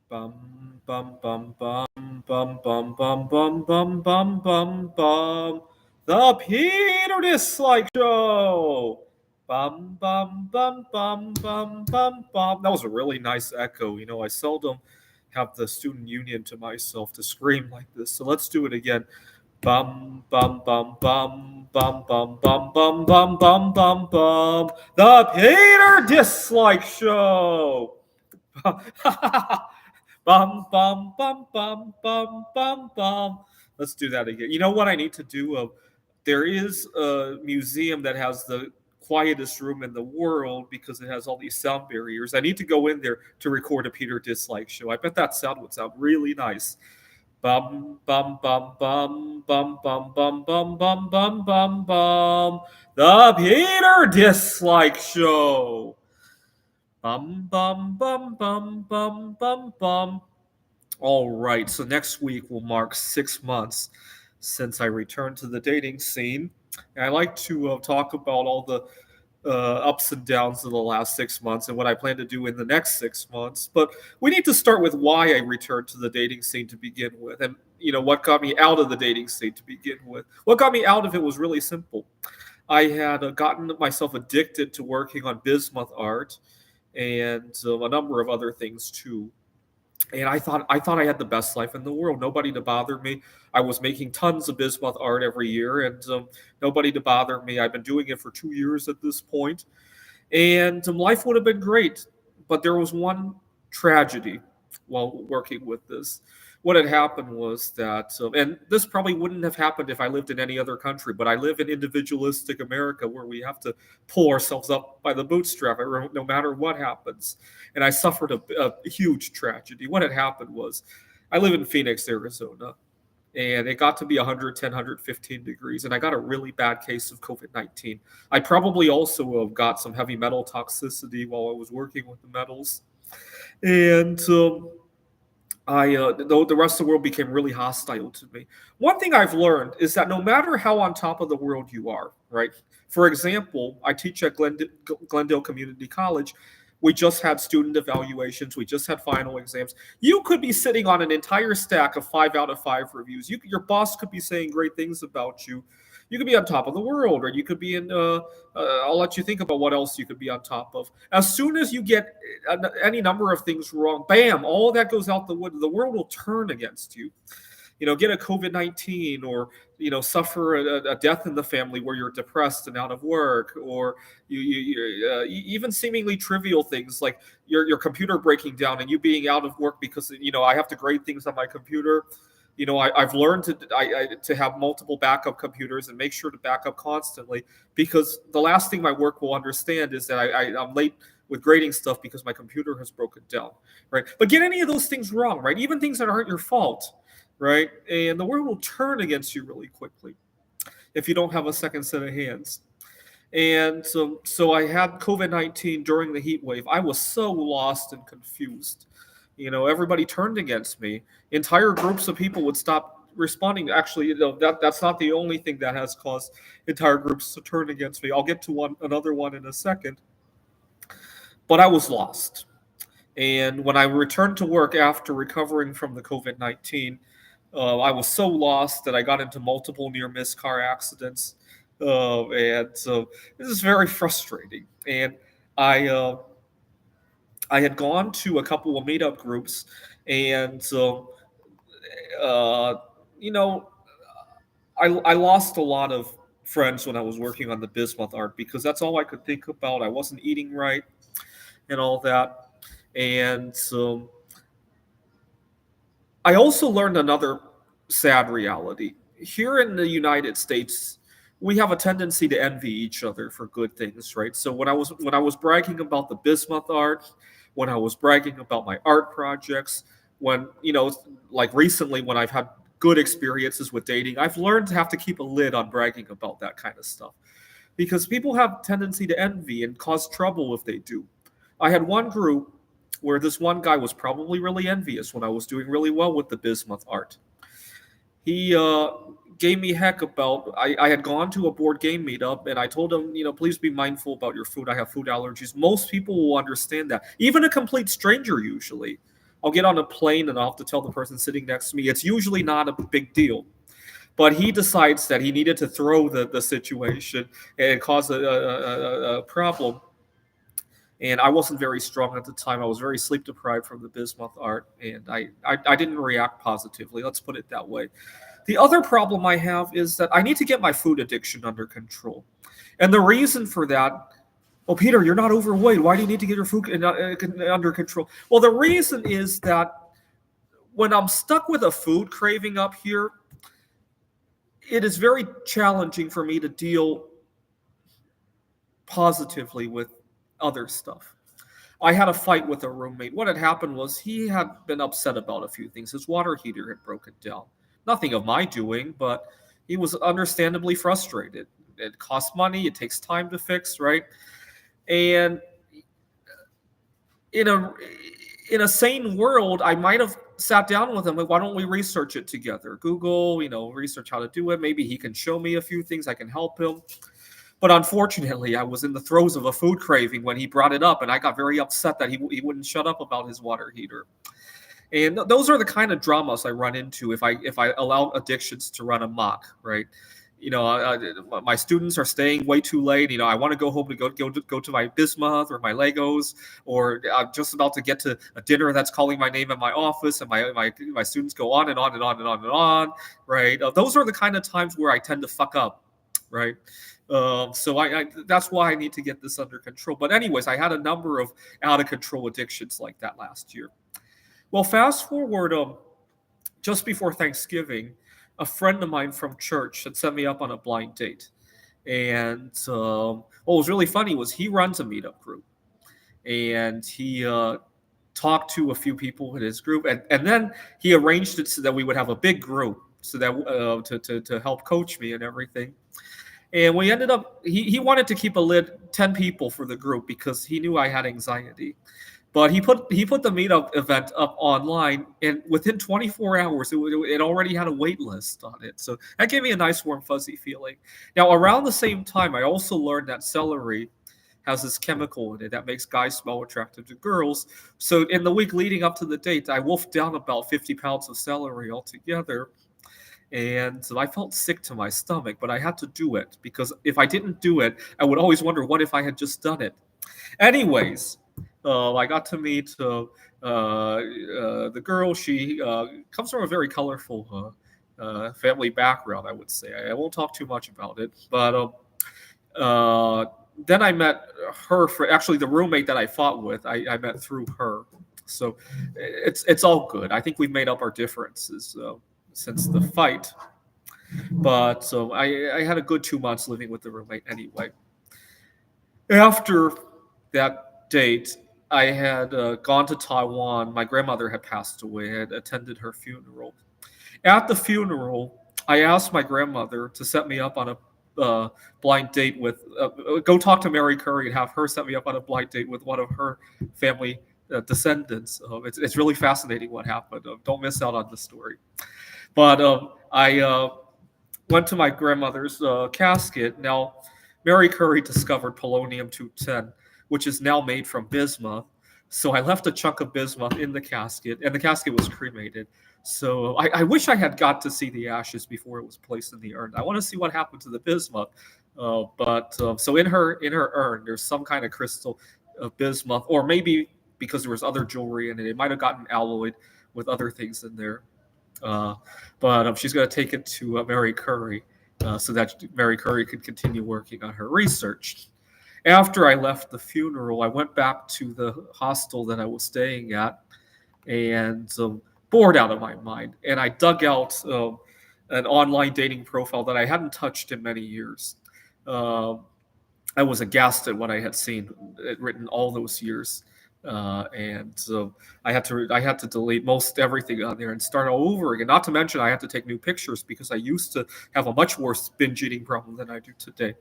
Bum bum bum bum bum bum bum bum bum bum bum bum. The Peter Dislike Show. Bum bum bum bum bum bum bum. That was a really nice echo. I seldom have the student union to myself to scream like this. So let's do it again. Bum bum bum bum bum bum bum bum bum bum bum bum. The Peter Dislike Show. Bum bum bum bum bum bum bum. Let's do that again. You know what I need to do? There is a museum that has the quietest room in the world because it has all these sound barriers. I need to go in there to record a Peter Dislike Show. I bet that sound would sound really nice. Bum bum bum bum bum bum bum bum bum bum bum bum. The Peter Dislike Show. Bum bum bum bum bum bum bum. All right, so next week will mark 6 months since I returned to the dating scene. And I like to talk about all the ups and downs of the last 6 months and what I plan to do in the next 6 months. But we need to start with why I returned to the dating scene to begin with, and what got me out of the dating scene to begin with. What got me out of it was really simple. I had gotten myself addicted to working on bismuth art and a number of other things too. And I thought I had the best life in the world. Nobody to bother me. I was making tons of bismuth art every year, and nobody to bother me. I've been doing it for 2 years at this point, and life would have been great. But there was one tragedy while working with this. What had happened was that, and this probably wouldn't have happened if I lived in any other country, but I live in individualistic America where we have to pull ourselves up by the bootstrap no matter what happens. And I suffered a huge tragedy. What had happened was I live in Phoenix, Arizona, and it got to be 110, 115 degrees, and I got a really bad case of COVID-19. I probably also got some heavy metal toxicity while I was working with the metals. And the rest of the world became really hostile to me. One thing I've learned is that no matter how on top of the world you are, right? For example, I teach at Glendale Community College. We just had student evaluations. We just had final exams. You could be sitting on an entire stack of 5 out of 5 reviews. Your boss could be saying great things about you. You could be on top of the world, or you could be in. I'll let you think about what else you could be on top of. As soon as you get any number of things wrong, bam, all of that goes out the window. The world will turn against you. Get a COVID-19, or suffer a death in the family where you're depressed and out of work, or even seemingly trivial things like your computer breaking down and you being out of work because I have to grade things on my computer. I've learned to have multiple backup computers and make sure to back up constantly, because the last thing my work will understand is that I'm late with grading stuff because my computer has broken down, right? But get any of those things wrong, right? Even things that aren't your fault, right? And the world will turn against you really quickly if you don't have a second set of hands. And so I had COVID-19 during the heat wave. I was so lost and confused. Everybody turned against me. Entire groups of people would stop responding. Actually, that's not the only thing that has caused entire groups to turn against me. I'll get to another one in a second. But I was lost. And when I returned to work after recovering from the COVID-19, I was so lost that I got into multiple near miss car accidents. And so this is very frustrating. And I, uh, I had gone to a couple of meetup groups, and uh, you know, I lost a lot of friends when I was working on the bismuth art because that's all I could think about. I wasn't eating right and all that, and I also learned another sad reality. Here in the United States, we have a tendency to envy each other for good things, right? So when I was bragging about the bismuth art, when I was bragging about my art projects, when like recently when I've had good experiences with dating, I've learned to have to keep a lid on bragging about that kind of stuff because people have tendency to envy and cause trouble if they do. I had one group where this one guy was probably really envious when I was doing really well with the bismuth art. He gave me heck about. I had gone to a board game meetup and I told him, please be mindful about your food. I have food allergies. Most people will understand that, even a complete stranger usually. I'll get on a plane and I'll have to tell the person sitting next to me. It's usually not a big deal. But he decides that he needed to throw the situation and cause a problem. And I wasn't very strong at the time. I was very sleep deprived from the bismuth art, and I didn't react positively. Let's put it that way. The other problem I have is that I need to get my food addiction under control. And the reason for that, well, Peter, you're not overweight. Why do you need to get your food under control? Well, the reason is that when I'm stuck with a food craving up here, it is very challenging for me to deal positively with other stuff. I had a fight with a roommate. What had happened was he had been upset about a few things. His water heater had broken down. Nothing of my doing, but he was understandably frustrated. It costs money, it takes time to fix, right? And in a sane world, I might have sat down with him, like, why don't we research it together? Google, research how to do it. Maybe he can show me a few things, I can help him. But unfortunately, I was in the throes of a food craving when he brought it up, and I got very upset that he wouldn't shut up about his water heater. And those are the kind of dramas I run into if I allow addictions to run amok, right? My students are staying way too late. I want to go home to go to my bismuth or my Legos, or I'm just about to get to a dinner that's calling my name in my office, and my students go on and on and on and on and on, right? Those are the kind of times where I tend to fuck up, right? So I that's why I need to get this under control. But anyways, I had a number of out of control addictions like that last year. Well, fast forward just before Thanksgiving, a friend of mine from church had set me up on a blind date. And what was really funny was he runs a meetup group, and he talked to a few people in his group, and then he arranged it so that we would have a big group, so that to help coach me and everything. And we ended up, he wanted to keep a lid 10 people for the group because he knew I had anxiety. But he put the meetup event up online, and within 24 hours, it already had a wait list on it. So that gave me a nice, warm, fuzzy feeling. Now, around the same time, I also learned that celery has this chemical in it that makes guys smell attractive to girls. So in the week leading up to the date, I wolfed down about 50 pounds of celery altogether. And so I felt sick to my stomach, but I had to do it because if I didn't do it, I would always wonder, what if I had just done it? Anyways, I got to meet the girl. She comes from a very colorful family background, I would say. I won't talk too much about it, but then I met her, actually the roommate that I fought with, I met through her. So it's all good. I think we've made up our differences since the fight. But so I had a good 2 months living with the roommate anyway. After that date, I had gone to Taiwan. My grandmother had passed away. I had attended her funeral. At the funeral, I asked my grandmother to set me up on a blind date with, go talk to Mary Curry and have her set me up on a blind date with one of her family descendants. It's really fascinating what happened. Don't miss out on the story. But I went to my grandmother's casket. Now, Mary Curry discovered polonium-210, which is now made from bismuth. So I left a chunk of bismuth in the casket, and the casket was cremated. So I wish I had got to see the ashes before it was placed in the urn. I want to see what happened to the bismuth. So in her urn, there's some kind of crystal of bismuth, or maybe because there was other jewelry in it, it might have gotten alloyed with other things in there. But she's going to take it to Mary Curry so that Mary Curry could continue working on her research. After I left the funeral, I went back to the hostel that I was staying at, and bored out of my mind. And I dug out an online dating profile that I hadn't touched in many years. I was aghast at what I had seen written all those years. And so I had to delete most everything on there and start all over again. Not to mention I had to take new pictures because I used to have a much worse binge eating problem than I do today.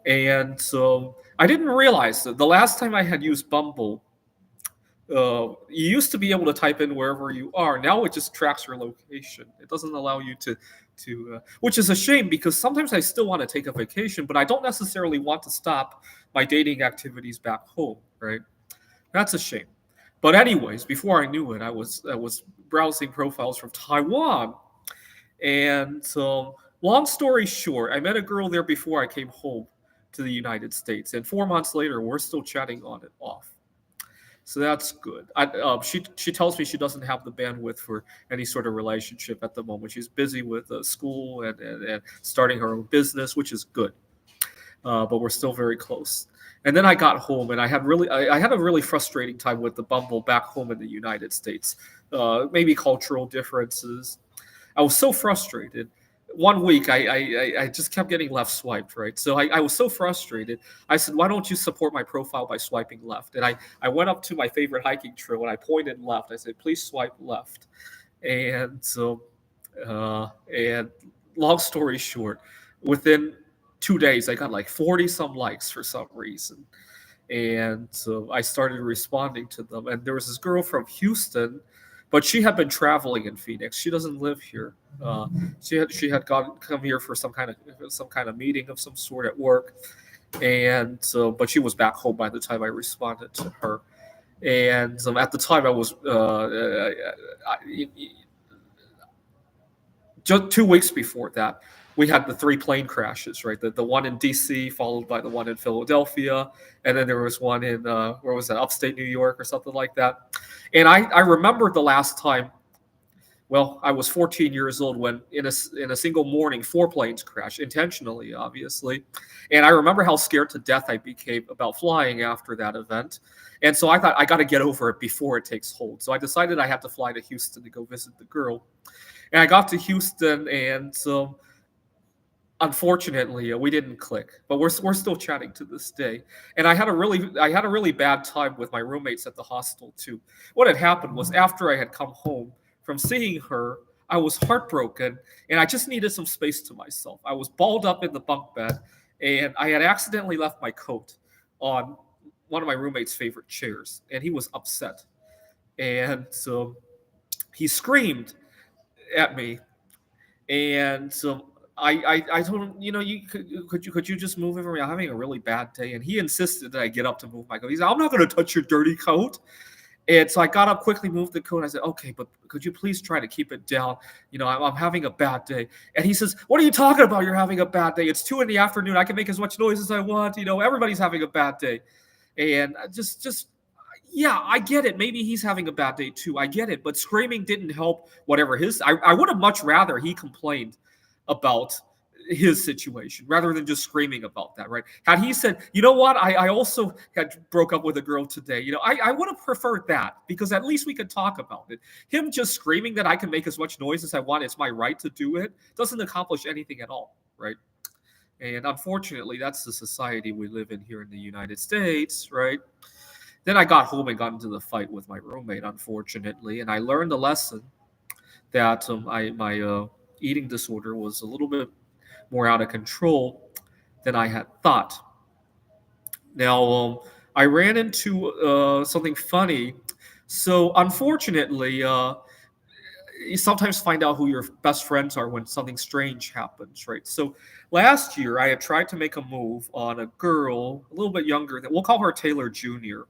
And so I didn't realize that the last time I had used Bumble, you used to be able to type in wherever you are. Now it just tracks your location. It doesn't allow you to which is a shame because sometimes I still want to take a vacation, but I don't necessarily want to stop my dating activities back home, right? That's a shame. But anyways, before I knew it, I was browsing profiles from Taiwan, and long story short, I met a girl there before I came home to the United States, and 4 months later, we're still chatting on and off. So that's good. She tells me she doesn't have the bandwidth for any sort of relationship at the moment. She's busy with school and starting her own business, which is good. But we're still very close. And then I got home, and I had a really frustrating time with the Bumble back home in the United States. Maybe cultural differences. I was so frustrated. One week, I just kept getting left swiped, right? So I was so frustrated. I said, "Why don't you support my profile by swiping left?" And I went up to my favorite hiking trail and I pointed left. I said, "Please swipe left." And and long story short, within 2 days, I got like 40 some likes for some reason. And so I started responding to them. And there was this girl from Houston, but she had been traveling in Phoenix. She doesn't live here. Uh, she had come here for some kind of meeting of some sort at work, and so but she was back home by the time I responded to her. And at the time, I was just 2 weeks before that, we had the three plane crashes, right? The one in D.C., followed by the one in Philadelphia, and then there was one in where was that? Upstate New York or something like that. And I remembered the last time. Well, I was 14 years old when, in a single morning, four planes crashed intentionally, obviously. And I remember how scared to death I became about flying after that event. And so I thought I got to get over it before it takes hold. So I decided I had to fly to Houston to go visit the girl. And I got to Houston, and so unfortunately, we didn't click, but we're still chatting to this day. And I had a really bad time with my roommates at the hostel too. What had happened was, after I had come home from seeing her, I was heartbroken, and I just needed some space to myself. I was balled up in the bunk bed, and I had accidentally left my coat on one of my roommate's favorite chairs, and he was upset. And so he screamed at me, and so I told him, you could you just move it for me? I'm having a really bad day, and he insisted that I get up to move my coat. He's like, I'm not going to touch your dirty coat. And so I got up quickly, moved the coat. And I said, okay, but could you please try to keep it down? I'm having a bad day. And he says, what are you talking about? You're having a bad day. It's 2 in the afternoon. I can make as much noise as I want. Everybody's having a bad day. And yeah, I get it. Maybe he's having a bad day too. I get it. But screaming didn't help whatever I would have much rather he complained about his situation rather than just screaming about that, right? Had he said, you know what, I also had broke up with a girl today, I would have preferred that, because at least we could talk about it. Him just screaming that I can make as much noise as I want, it's my right to do it, doesn't accomplish anything at all, right? And unfortunately, that's the society we live in here in the United States, right? Then I got home and got into the fight with my roommate, unfortunately, and I learned a lesson that my eating disorder was a little bit more out of control than I had thought. Now, I ran into something funny. So, unfortunately, you sometimes find out who your best friends are when something strange happens, right? So, last year, I had tried to make a move on a girl a little bit younger than, we'll call her Taylor Jr.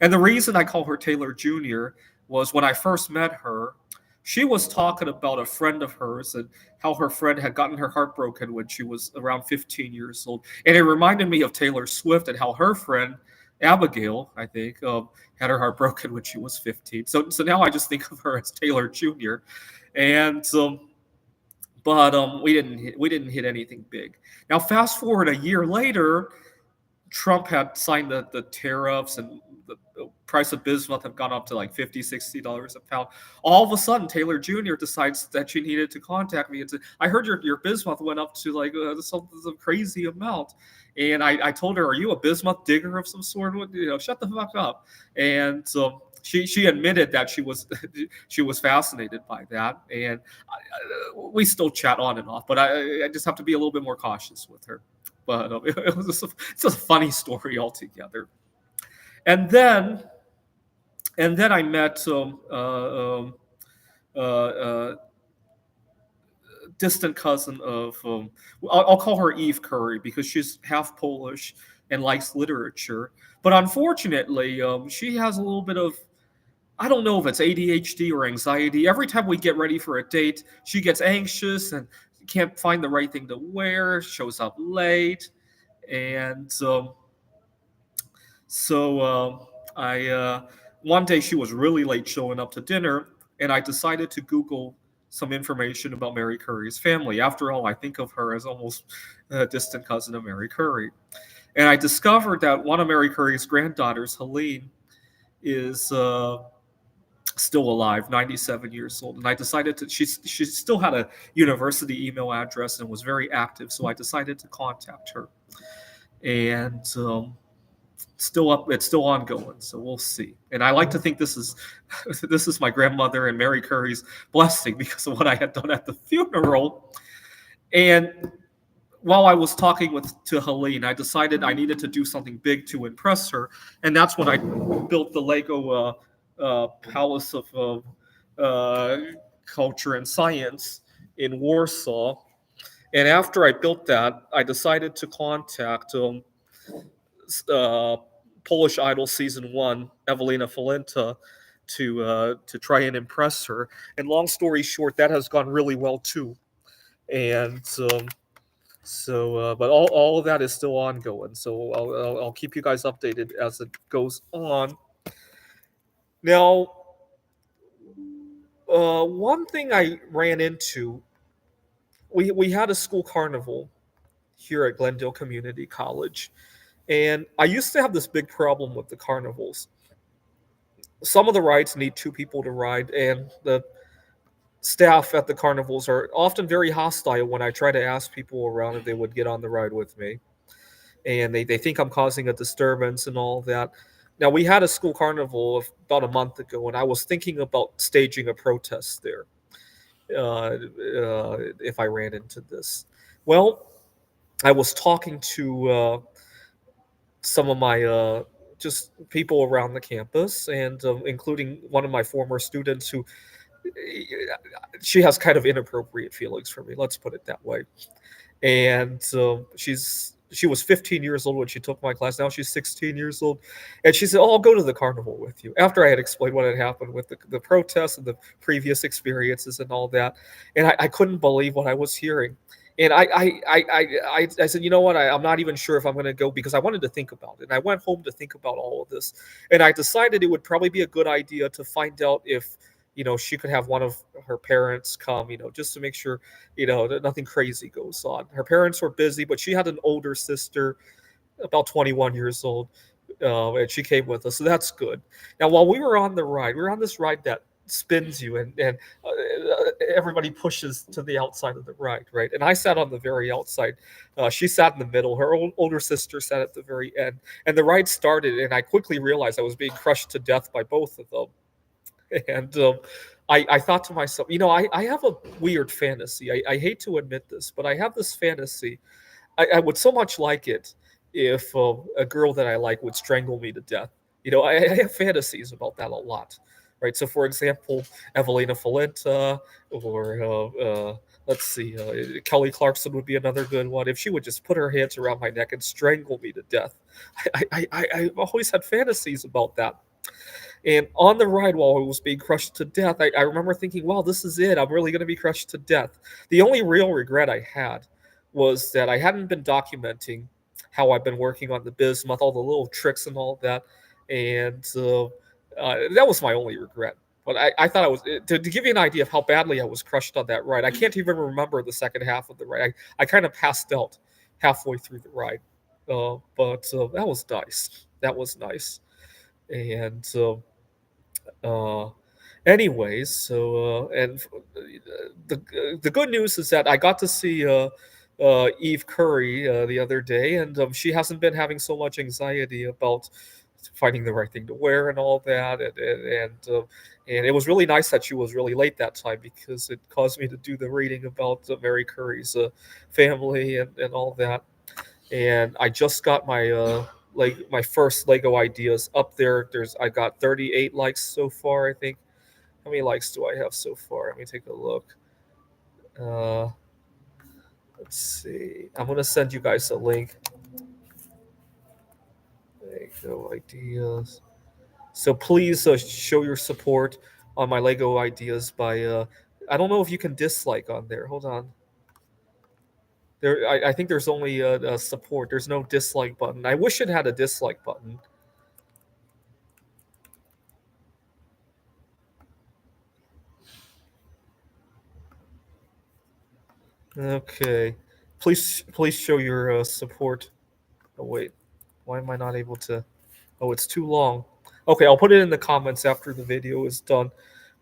And the reason I call her Taylor Jr. was, when I first met her, she was talking about a friend of hers and how her friend had gotten her heart broken when she was around 15 years old. And it reminded me of Taylor Swift and how her friend, Abigail, I think, had her heart broken when she was 15. So now I just think of her as Taylor Jr. And but we didn't hit anything big. Now fast forward a year later, Trump had signed the tariffs, and the price of bismuth have gone up to like $50, $60 a pound. All of a sudden, Taylor Jr. decides that she needed to contact me and say, I heard your bismuth went up to like some crazy amount. And I told her, are you a bismuth digger of some sort? Shut the fuck up. And so she admitted that she was she was fascinated by that. And we still chat on and off, but I just have to be a little bit more cautious with her. But it's a funny story altogether. And then I met distant cousin of I'll call her Eve Curry, because she's half Polish and likes literature. But unfortunately, she has a little bit of I don't know if it's ADHD or anxiety. Every time we get ready for a date, she gets anxious and can't find the right thing to wear, shows up late. And so I one day she was really late showing up to dinner, and I decided to Google some information about Mary Curry's family. After all, I think of her as almost a distant cousin of Mary Curry. And I discovered that one of Mary Curry's granddaughters, Helene, is still alive, 97 years old. And I decided to, she still had a university email address and was very active. So I decided to contact her. And still up, it's still ongoing. So we'll see. And I like to think this is, this is my grandmother and Mary Curry's blessing because of what I had done at the funeral. And while I was talking to Helene, I decided I needed to do something big to impress her, and that's when I built the Lego Palace of Culture and Science in Warsaw. And after I built that, I decided to contact uh, Polish Idol season one, Evelina Falenta, to try and impress her. And long story short, that has gone really well too. And but all of that is still ongoing. So I'll keep you guys updated as it goes on. Now, one thing I ran into, we had a school carnival here at Glendale Community College, and I used to have this big problem with the carnivals. Some of the rides need two people to ride, and the staff at the carnivals are often very hostile when I try to ask people around if they would get on the ride with me. And they think I'm causing a disturbance and all that. Now, we had a school carnival about a month ago, and I was thinking about staging a protest there if I ran into this. Well, I was talking to some of my just people around the campus, and including one of my former students who she has kind of inappropriate feelings for me. Let's put it that way. And she was 15 years old when she took my class. Now she's 16 years old, and she said, "Oh, I'll go to the carnival with you." After I had explained what had happened with the protests and the previous experiences and all that, and I couldn't believe what I was hearing. And I said, you know what? I'm not even sure if I'm going to go because I wanted to think about it. And I went home to think about all of this, and I decided it would probably be a good idea to find out if she could have one of her parents come, just to make sure, that nothing crazy goes on. Her parents were busy, but she had an older sister, about 21 years old, and she came with us, so that's good. Now, while we were on the ride, we were on this ride that spins you, and everybody pushes to the outside of the ride, right? And I sat on the very outside. She sat in the middle. Her older sister sat at the very end, and the ride started, and I quickly realized I was being crushed to death by both of them. And I thought to myself, I have a weird fantasy. I hate to admit this, but I have this fantasy. I would so much like it if a girl that I like would strangle me to death. I have fantasies about that a lot, right? So, for example, Evelina Falenta, or let's see, Kelly Clarkson would be another good one. If she would just put her hands around my neck and strangle me to death, I've always had fantasies about that. And on the ride, while I was being crushed to death, I remember thinking, wow, this is it. I'm really going to be crushed to death. The only real regret I had was that I hadn't been documenting how I've been working on the bismuth, all the little tricks and all that. And that was my only regret. But I thought I was, to give you an idea of how badly I was crushed on that ride, I can't even remember the second half of the ride. I kind of passed out halfway through the ride. But that was nice. That was nice. And uh, anyways, so and the good news is that I got to see Eve Curry the other day, and she hasn't been having so much anxiety about finding the right thing to wear and all that, and it was really nice that she was really late that time because it caused me to do the reading about Mary Curry's family and all that. And I just got my like my first Lego ideas up there. I got 38 likes so far, I think. How many likes do I have so far? Let me take a look. Uh, let's see. I'm gonna send you guys a link. Lego ideas. So please show your support on my Lego ideas by I don't know if you can dislike on there. Hold on. I think there's only a support. There's no dislike button. I wish it had a dislike button. Okay. Please show your support. Oh wait. Why am I not able to? Oh, it's too long. Okay, I'll put it in the comments after the video is done.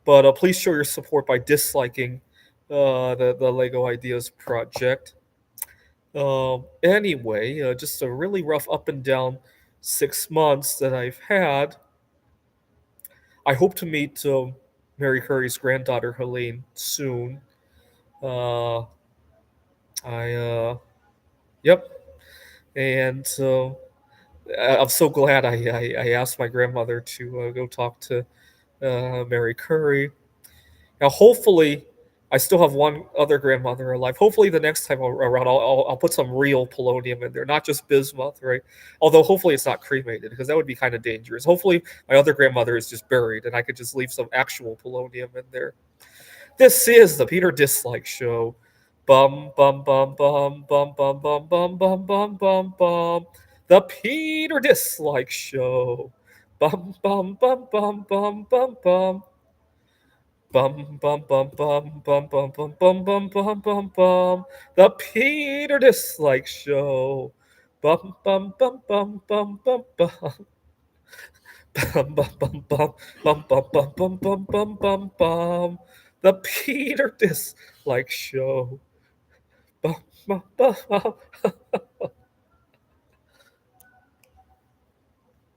But please show your support by disliking the Lego Ideas project. Anyway, just a really rough up and down 6 months that I've had. I hope to meet Mary Curry's granddaughter Helene soon. Uh, yep, and I'm so glad I asked my grandmother to go talk to Mary Curry. Now, hopefully, I still have one other grandmother alive. Hopefully, the next time around, I'll put some real polonium in there, not just bismuth, right? Although, hopefully, it's not cremated because that would be kind of dangerous. Hopefully, my other grandmother is just buried and I could just leave some actual polonium in there. This is the Peter Dislike Show. Bum bum bum bum bum bum bum bum bum bum bum bum. The Peter Dislike Show. Bum bum bum bum bum bum bum. Bum bum bum bum bum bum bum bum bum bum bum bum. The Peter Dislike Show. Bum bum bum bum bum bum bum. Bum bum bum bum bum bum bum bum bum bum bum bum. The Peter Dislike Show. Bum bum bum.